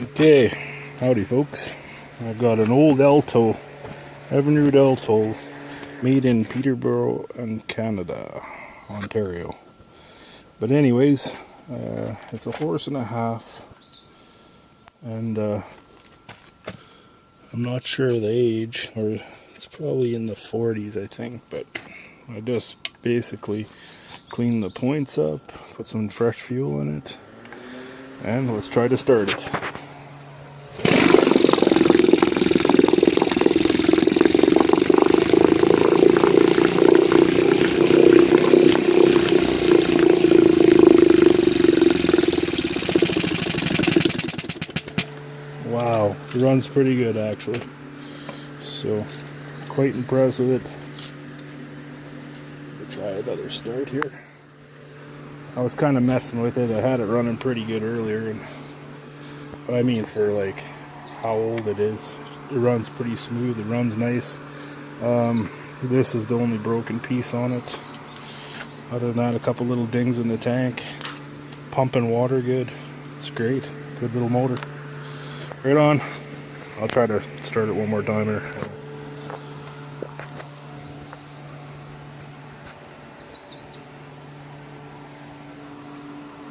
Okay, howdy folks. I've got an old Elto Evinrude Elto made in Peterborough and Canada, Ontario. But anyways, it's a horse and a half, and I'm not sure the age, or it's probably in the 40s I think, but I just basically cleaned the points up, put some fresh fuel in it, and let's try to start it. Wow, it runs pretty good actually. So, quite impressed with it. Let's try another start here. I was kind of messing with it. I had it running pretty good earlier, but I mean for like how old it is, it runs pretty smooth. It runs nice. This is the only broken piece on it. Other than that, a couple little dings in the tank. Pumping water good. It's great. Good little motor. Right on. I'll try to start it one more time here.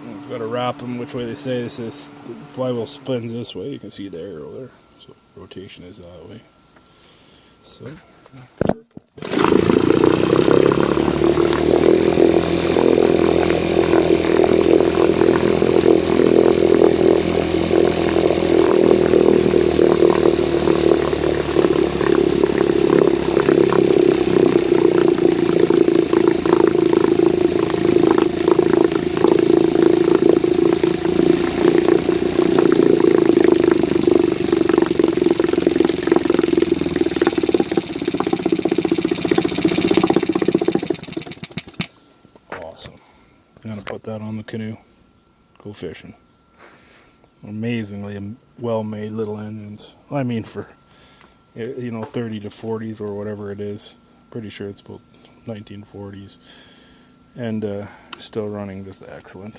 I've got to wrap them which way they say. This is the flywheel spins this way. You can see the arrow there. So rotation is that way. So awesome. I'm gonna put that on the canoe. Go fishing. Amazingly well-made little engines. I mean, for 30 to 40s or whatever it is. Pretty sure it's about 1940s, and still running just excellent.